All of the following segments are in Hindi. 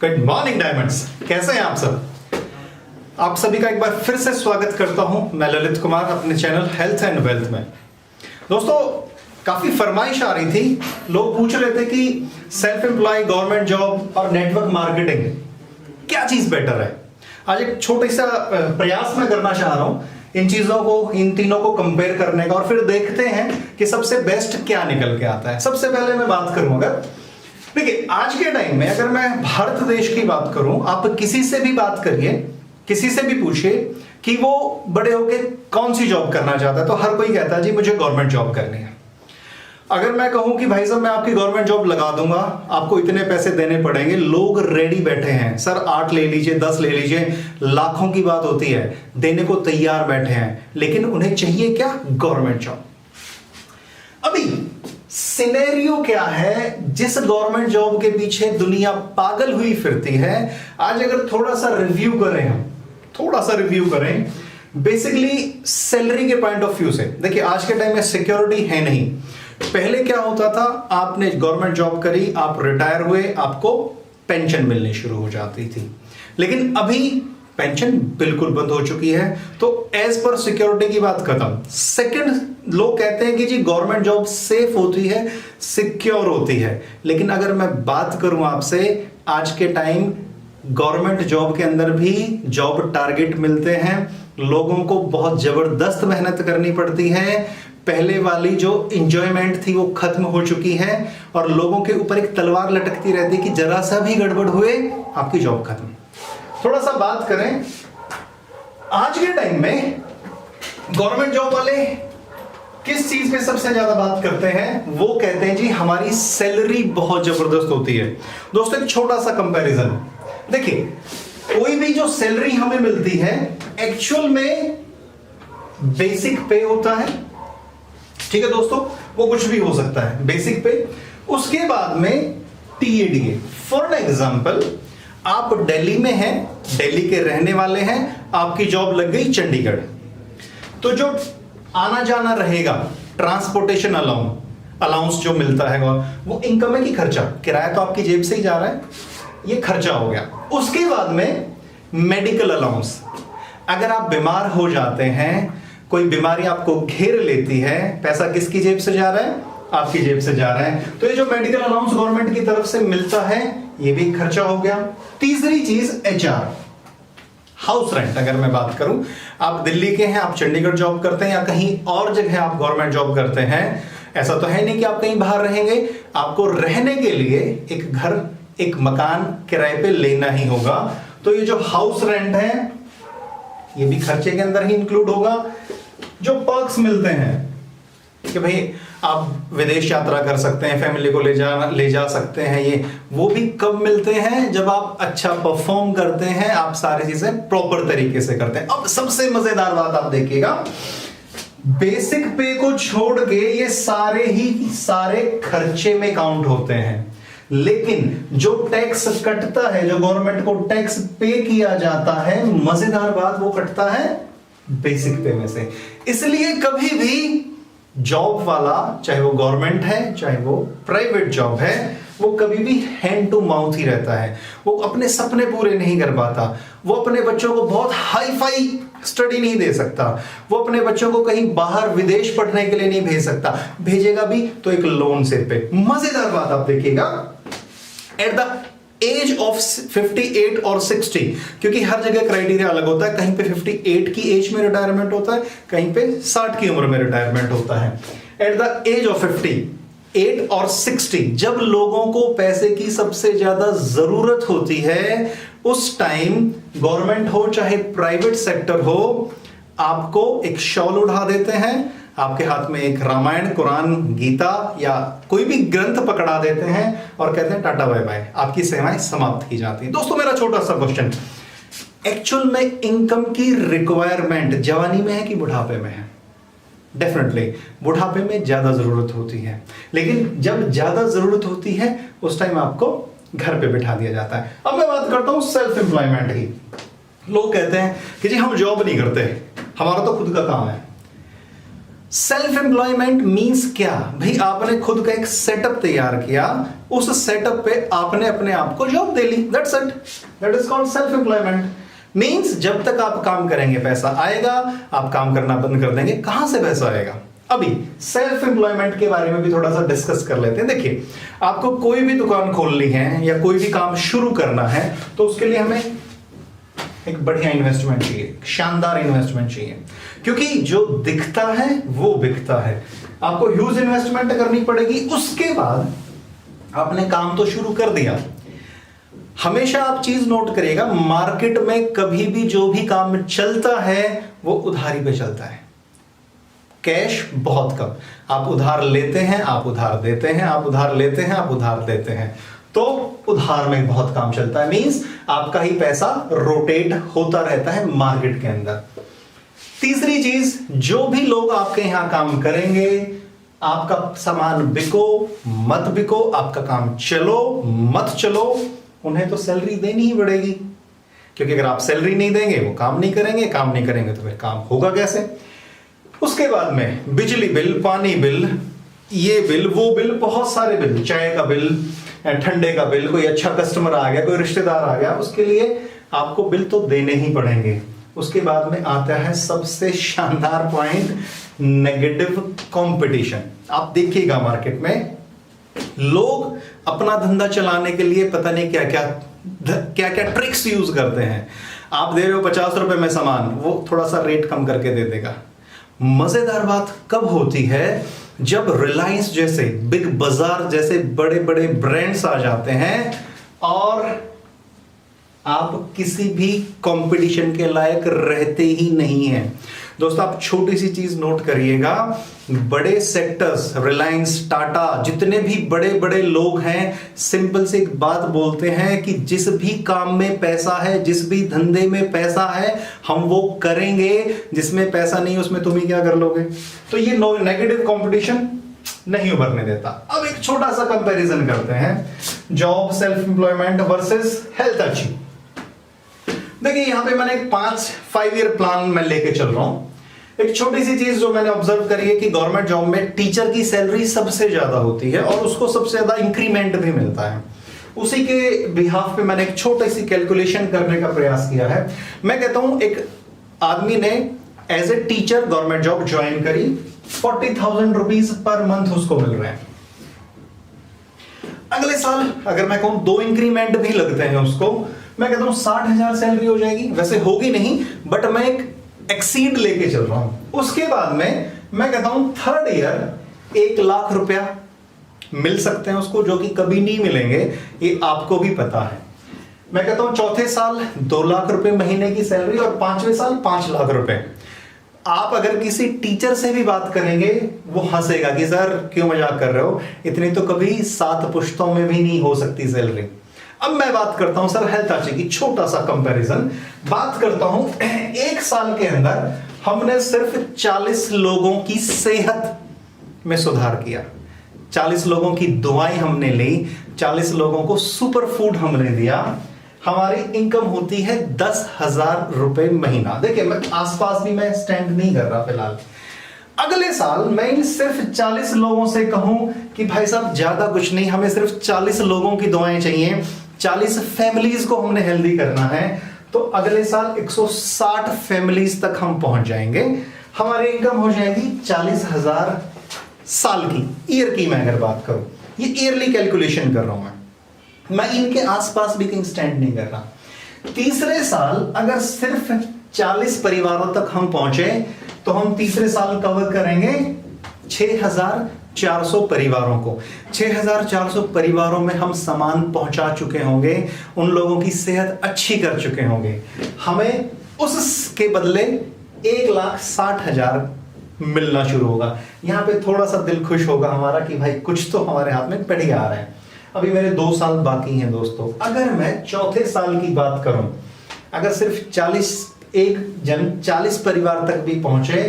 गुड मॉर्निंग डायमंड्स, कैसे हैं आप सब। आप सभी का एक बार फिर से स्वागत करता हूं मैं ललित कुमार अपने चैनल हेल्थ एंड वेल्थ में। दोस्तों, काफी फरमाइश आ रही थी, लोग पूछ रहे थे कि सेल्फ एम्प्लॉय, गवर्नमेंट जॉब और नेटवर्क मार्केटिंग क्या चीज बेटर है। आज एक छोटा सा प्रयास मैं करना चाह रहा हूं इन चीजों को, इन तीनों को कंपेयर करने का, और फिर देखते हैं कि सबसे बेस्ट क्या निकल के आता है। सबसे पहले मैं बात करूंगा, देखिए आज के टाइम में अगर मैं भारत देश की बात करूं, आप किसी से भी बात करिए, किसी से भी पूछिए कि वो बड़े होके कौन सी जॉब करना चाहता है, तो हर कोई कहता है जी मुझे गवर्नमेंट जॉब करनी है। अगर मैं कहूं कि भाई साहब मैं आपकी गवर्नमेंट जॉब लगा दूंगा, आपको इतने पैसे देने पड़ेंगे, लोग रेडी बैठे हैं, सर 8 ले लीजिए, 10 ले लीजिए, लाखों की बात होती है, देने को तैयार बैठे हैं, लेकिन उन्हें चाहिए क्या? Government job. अभी सिनेरियो क्या है, जिस गवर्नमेंट जॉब के पीछे दुनिया पागल हुई फिरती है, आज अगर थोड़ा सा रिव्यू करें, हम थोड़ा सा रिव्यू करें बेसिकली सैलरी के पॉइंट ऑफ व्यू से। देखिए आज के टाइम में सिक्योरिटी है नहीं। पहले क्या होता था, आपने गवर्नमेंट जॉब करी, आप रिटायर हुए, आपको पेंशन मिलनी शुरू हो जाती थी, लेकिन अभी पेंशन बिल्कुल बंद हो चुकी है। तो एज पर सिक्योरिटी की बात खत्म। सेकंड, लोग कहते हैं कि जी गवर्नमेंट जॉब सेफ होती है, सिक्योर होती है, लेकिन अगर मैं बात करूं आपसे, आज के टाइम गवर्नमेंट जॉब के अंदर भी जॉब टारगेट मिलते हैं, लोगों को बहुत जबरदस्त मेहनत करनी पड़ती है, पहले वाली जो इंजॉयमेंट थी वो खत्म हो चुकी है, और लोगों के ऊपर एक तलवार लटकती रहती है कि जरा सा भी गड़बड़ हुए आपकी जॉब खत्म। थोड़ा सा बात करें, आज के टाइम में गवर्नमेंट जॉब वाले किस चीज पे सबसे ज्यादा बात करते हैं? वो कहते हैं जी हमारी सैलरी बहुत जबरदस्त होती है। दोस्तों एक छोटा सा कंपैरिजन देखिए, कोई भी जो सैलरी हमें मिलती है एक्चुअल में बेसिक पे होता है, ठीक है दोस्तों, वो कुछ भी हो सकता है बेसिक पे, उसके बाद में टीएडीए। फॉर एग्जांपल आप दिल्ली में हैं, दिल्ली के रहने वाले हैं, आपकी जॉब लग गई चंडीगढ़, तो जो आना जाना रहेगा, ट्रांसपोर्टेशन अलाउंस जो मिलता है वो इनकम है कि खर्चा? किराया तो आपकी जेब से ही जा रहा है, ये खर्चा हो गया। उसके बाद में मेडिकल अलाउंस, अगर आप बीमार हो जाते हैं, कोई बीमारी आपको घेर लेती है, पैसा किसकी जेब से जा रहा है? आपकी जेब से जा रहा है। तो ये जो मेडिकल अलाउंस गवर्नमेंट की तरफ से मिलता है, ये भी खर्चा हो गया। तीसरी चीज एचआर, हाउस रेंट। अगर मैं बात करूं, आप दिल्ली के हैं, आप चंडीगढ़ जॉब करते हैं, या कहीं और जगह आप गवर्नमेंट जॉब करते हैं, ऐसा तो है नहीं कि आप कहीं बाहर रहेंगे, आपको रहने के लिए एक घर, एक मकान किराए पे लेना ही होगा। तो ये जो हाउस रेंट है ये भी खर्चे के अंदर ही इंक्लूड होगा। जो पर्क्स मिलते हैं कि भाई आप विदेश यात्रा कर सकते हैं, फैमिली को ले जा सकते हैं, ये वो भी कब मिलते हैं? जब आप अच्छा परफॉर्म करते हैं, आप सारी चीजें प्रॉपर तरीके से करते हैं। अब सबसे मजेदार बात आप देखिएगा, बेसिक पे को छोड़ के ये सारे खर्चे में काउंट होते हैं, लेकिन जो टैक्स कटता है, जो गवर्नमेंट को टैक्स पे किया जाता है, मजेदार बात, वो कटता है बेसिक पे में से। इसलिए कभी भी जॉब वाला, चाहे वो गवर्नमेंट है चाहे वो प्राइवेट जॉब है, वो कभी भी हैंड टू माउथ ही रहता है। वो अपने सपने पूरे नहीं कर पाता, वो अपने बच्चों को बहुत हाई फाई स्टडी नहीं दे सकता, वो अपने बच्चों को कहीं बाहर विदेश पढ़ने के लिए नहीं भेज सकता, भेजेगा भी तो एक लोन सिर पे। मजेदार बात आप देखिएगा, एट द एज ऑफ 58 और 60, क्योंकि हर जगह क्राइटेरिया अलग होता है, कहीं पे 58 की एज में रिटायरमेंट होता है, कहीं पे 60 की उम्र में रिटायरमेंट होता है। एट द एज ऑफ 58 और 60, जब लोगों को पैसे की सबसे ज्यादा जरूरत होती है, उस टाइम गवर्नमेंट हो चाहे प्राइवेट सेक्टर हो, आपको एक शॉल उड़ा देते हैं, आपके हाथ में एक रामायण, कुरान, गीता या कोई भी ग्रंथ पकड़ा देते हैं और कहते हैं टाटा बाय बाय, आपकी सेवाएं समाप्त की जाती है। दोस्तों मेरा छोटा सा क्वेश्चन, एक्चुअल में इनकम की रिक्वायरमेंट जवानी में है कि बुढ़ापे में है? डेफिनेटली बुढ़ापे में ज्यादा जरूरत होती है, लेकिन जब ज्यादा जरूरत होती है उस टाइम आपको घर पे बिठा दिया जाता है। अब मैं बात करता हूं सेल्फ एम्प्लॉयमेंट की। लोग कहते हैं कि जी हम जॉब नहीं करते, हमारा तो खुद का काम है। सेल्फ एम्प्लॉयमेंट मींस क्या? भाई आपने खुद का एक सेटअप तैयार किया, उस सेटअप पे आपने अपने आप को जॉब दे ली, that's it, that is called self employment. Means जब तक आप काम करेंगे पैसा आएगा, आप काम करना बंद कर देंगे कहां से पैसा आएगा? अभी सेल्फ एम्प्लॉयमेंट के बारे में भी थोड़ा सा डिस्कस कर लेते हैं। देखिए, आपको कोई भी दुकान खोलनी है या कोई भी काम शुरू करना है तो उसके लिए हमें एक बढ़िया इन्वेस्टमेंट चाहिए, शानदार इन्वेस्टमेंट चाहिए, क्योंकि जो दिखता है वो बिकता है। आपको ह्यूज इन्वेस्टमेंट करनी पड़ेगी, उसके बाद आपने काम तो शुरू कर दिया। हमेशा आप चीज नोट करिएगा, मार्केट में कभी भी जो भी काम चलता है वो उधारी पे चलता है, कैश बहुत कम। आप उधार लेते हैं, आप उधार देते हैं, आप उधार लेते हैं, आप उधार देते हैं, तो उधार में बहुत काम चलता है। मींस आपका ही पैसा रोटेट होता रहता है मार्केट के अंदर। तीसरी चीज, जो भी लोग आपके यहां काम करेंगे, आपका सामान बिको मत बिको, आपका काम चलो मत चलो, उन्हें तो सैलरी देनी ही पड़ेगी, क्योंकि अगर आप सैलरी नहीं देंगे वो काम नहीं करेंगे, काम नहीं करेंगे तो फिर काम होगा कैसे? उसके बाद में बिजली बिल, पानी बिल, ये बिल, वो बिल, बहुत सारे बिल, चाय का बिल, ठंडे का बिल, कोई अच्छा कस्टमर आ गया, कोई रिश्तेदार आ गया, उसके लिए आपको बिल तो देने ही पड़ेंगे। उसके बाद में आता है सबसे शानदार पॉइंट, नेगेटिव कंपटीशन। आप देखिएगा मार्केट में लोग अपना धंधा चलाने के लिए पता नहीं क्या क्या ट्रिक्स यूज करते हैं। आप दे रहे हो 50 रुपए में सामान, वो थोड़ा सा रेट कम करके दे देगा। मजेदार बात कब होती है? जब रिलायंस जैसे, बिग बाजार जैसे बड़े बड़े ब्रांड्स आ जाते हैं और आप किसी भी कंपटीशन के लायक रहते ही नहीं हैं। दोस्तों, आप छोटी सी चीज नोट करिएगा, बड़े सेक्टर्स, रिलायंस, टाटा, जितने भी बड़े बड़े लोग हैं, सिंपल से एक बात बोलते हैं कि जिस भी काम में पैसा है, जिस भी धंधे में पैसा है, हम वो करेंगे, जिसमें पैसा नहीं उसमें तुम ही क्या कर लोगे? तो ये नेगेटिव कंपटीशन नहीं उभरने देता। अब एक छोटा सा कंपैरिजन करते हैं, job, self employment versus health achieve. देखिए, यहां पे मैंने एक 5 ईयर प्लान में लेके चल रहा हूं। एक छोटी सी चीज जो मैंने ऑब्जर्व करी है कि गवर्नमेंट जॉब में टीचर की सैलरी सबसे ज्यादा होती है और उसको सबसे ज्यादा इंक्रीमेंट भी मिलता है। उसी के बिहाफ पे मैंने एक छोटी सी कैलकुलेशन करने का प्रयास किया है। मैं कहता हूं, एक आदमी ने as a teacher government job join करी, 40,000 रुपीज पर मंथ उसको मिल रहे हैं। अगले साल अगर मैं कहूं 2 इंक्रीमेंट भी लगते हैं उसको, मैं कहता हूं 60,000 सैलरी हो जाएगी। वैसे होगी नहीं, बट मैं एक एक्सीड लेके चल रहा हूं। उसके बाद में मैं कहता हूं 3rd ईयर 1 लाख रुपया मिल सकते हैं उसको, जो कि कभी नहीं मिलेंगे, ये आपको भी पता है। मैं कहता हूं 4थे साल 2 लाख रुपए महीने की सैलरी और 5वें साल 5 लाख रुपए। आप अगर किसी टीचर से भी बात करेंगे, वो हंसेगा कि सर क्यों मजाक कर रहे हो, इतनी तो कभी 7 पुश्तों में भी नहीं हो सकती सैलरी। अब मैं बात करता हूं सर हेल्थ अचीव की, छोटा सा कंपैरिजन बात करता हूं। 1 साल के अंदर हमने सिर्फ 40 लोगों की सेहत में सुधार किया, 40 लोगों की दुआएं हमने ली, 40 लोगों को सुपर फूड हमने दिया। हमारी इनकम होती है 10,000 रुपए महीना। देखिए, मैं आसपास भी मैं स्टैंड नहीं कर रहा फिलहाल। अगले साल मैं इन सिर्फ 40 लोगों से कहूं कि भाई साहब ज्यादा कुछ नहीं, हमें सिर्फ 40 लोगों की दुआएं चाहिए, 40 फैमिलीज को हमने हेल्दी करना है, तो अगले साल 160 फैमिलीज तक हम पहुंच जाएंगे। हमारी इनकम हो जाएगी 40,000 साल की, ईयर की मैं अगर बात करूं, ये ईयरली कैलकुलेशन कर रहा हूं मैं इनके आसपास भी कहीं स्टैंड नहीं कर रहा। तीसरे साल अगर सिर्फ 40 परिवारों तक हम पहुंचे तो हम तीसरे साल कवर करेंगे 6,400 परिवारों को। 6,400 परिवारों में हम सामान पहुंचा चुके होंगे, उन लोगों की सेहत अच्छी कर चुके होंगे। हमें उसके बदले 1,60,000 मिलना शुरू होगा। यहां पे थोड़ा सा दिल खुश होगा हमारा कि भाई कुछ तो हमारे हाथ में बढ़िया आ रहा है। अभी मेरे 2 साल बाकी हैं दोस्तों। अगर मैं चौथे साल की बात करूं, अगर सिर्फ 40 परिवार तक भी पहुंचे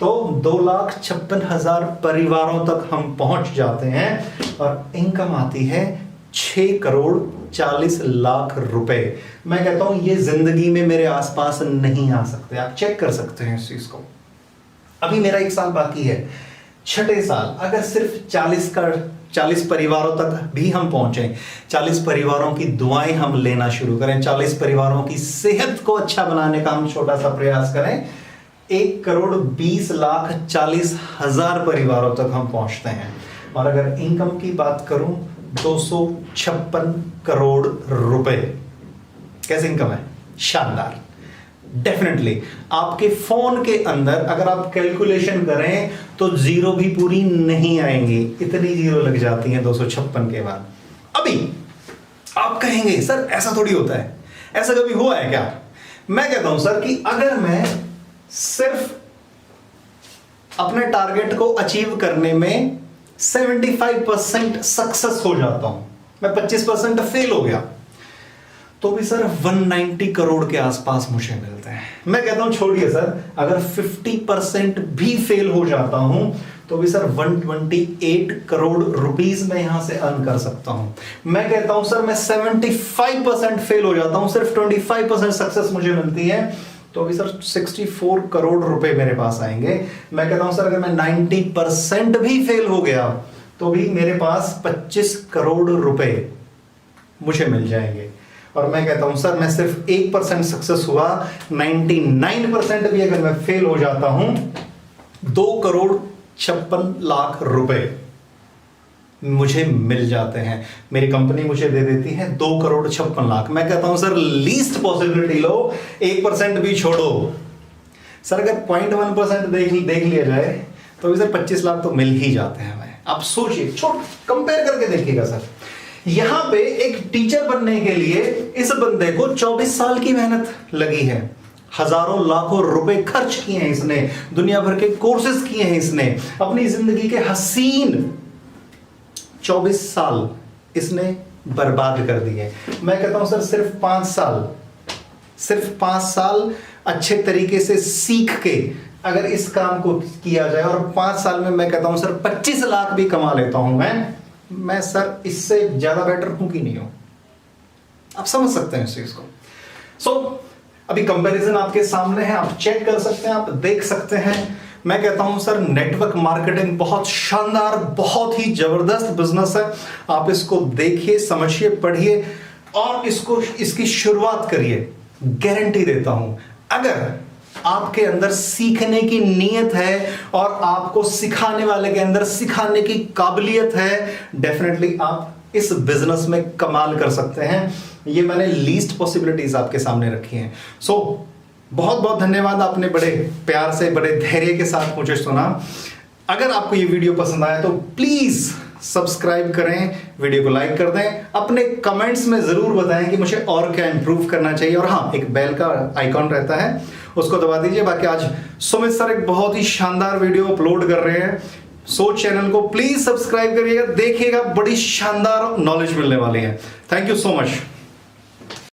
तो 2,56,000 परिवारों तक हम पहुंच जाते हैं और इनकम आती है 6,40,00,000 रुपए। मैं कहता हूं ये जिंदगी में मेरे आसपास नहीं आ सकते। आप चेक कर सकते हैं इस चीज को। अभी मेरा 1 साल बाकी है। छठे साल अगर सिर्फ 40 परिवारों तक भी हम पहुंचे, 40 परिवारों की दुआएं हम लेना शुरू करें, 40 परिवारों की सेहत को अच्छा बनाने का हम छोटा सा प्रयास करें, 1,20,40,000 परिवारों तक हम पहुंचते हैं। और अगर इनकम की बात करूं 256 करोड़ रुपए। कैसे इनकम है? शानदार। डेफिनेटली आपके फोन के अंदर अगर आप कैलकुलेशन करें तो जीरो भी पूरी नहीं आएंगी, इतनी जीरो लग जाती हैं 256 के बाद। अभी आप कहेंगे सर ऐसा थोड़ी होता है, ऐसा कभी हुआ है क्या? मैं कहता हूं सर कि अगर मैं सिर्फ अपने टारगेट को अचीव करने में 75% सक्सेस हो जाता हूं, मैं 25% फेल हो गया, तो भी सर 190 करोड़ के आसपास मुझे मिलते हैं। मैं कहता हूं छोड़िए सर, अगर 50% भी फेल हो जाता हूं तो भी सर 128 करोड़ रुपीस मैं यहां से अर्न कर सकता हूं। मैं कहता हूं सर मैं 75% फेल हो जाता हूं, सिर्फ 25% सक्सेस मुझे मिलती है, तो भी सर 64 करोड़ रुपए मेरे पास आएंगे। मैं कहता हूं सर अगर मैं 90% भी फेल हो गया तो भी मेरे पास 25 करोड़ रुपए मुझे मिल जाएंगे। और मैं कहता हूं सर मैं सिर्फ 1% सक्सेस हुआ, 99% भी अगर मैं फेल हो जाता हूं, 2,56,00,000 रुपए मुझे मिल जाते हैं। मेरी कंपनी मुझे दे देती है 2,56,00,000। मैं कहता हूं सर लीस्ट पॉसिबिलिटी लो, 1% भी छोड़ो। सर अगर 0.1% देख लिया जाए तो भी सर 25 लाख तो मिल ही जाते हैं हमें। आप सोचिए, कंपेयर करके देखिएगा सर, यहां पे एक टीचर बनने के लिए इस बंदे को 24 साल की मेहनत लगी है, हजारों लाखों रुपए खर्च किए हैं इसने, दुनिया भर के कोर्सेज किए हैं इसने, अपनी जिंदगी के हसीन 24 साल इसने बर्बाद कर दिए। मैं कहता हूं सर सिर्फ 5 साल अच्छे तरीके से सीख के अगर इस काम को किया जाए और 5 साल में मैं कहता हूं सर 25 लाख भी कमा लेता हूं मैं सर इससे ज्यादा बेटर हूं कि नहीं हूं? आप समझ सकते हैं इस चीज को। अभी कंपैरिजन आपके सामने है, आप चेक कर सकते हैं, आप देख सकते हैं। मैं कहता हूं सर नेटवर्क मार्केटिंग बहुत शानदार, बहुत ही जबरदस्त बिजनेस है। आप इसको देखिए, समझिए, पढ़िए और इसकी शुरुआत करिए। गारंटी देता हूं अगर आपके अंदर सीखने की नीयत है और आपको सिखाने वाले के अंदर सिखाने की काबिलियत है, डेफिनेटली आप इस बिजनेस में कमाल कर सकते हैं। ये मैंने लीस्ट पॉसिबिलिटीज आपके सामने रखी हैं। बहुत बहुत धन्यवाद, आपने बड़े प्यार से, बड़े धैर्य के साथ मुझे सुना। अगर आपको ये वीडियो पसंद आया तो प्लीज सब्सक्राइब करें, वीडियो को लाइक कर दें, अपने कमेंट्स में जरूर बताएं कि मुझे और क्या इंप्रूव करना चाहिए। और हाँ, एक बेल का आइकॉन रहता है, उसको दबा दीजिए। बाकी आज सुमित सर एक बहुत ही शानदार वीडियो अपलोड कर रहे हैं, सोच चैनल को प्लीज सब्सक्राइब करिएगा, देखिएगा, बड़ी शानदार नॉलेज मिलने वाली है। Thank you so much.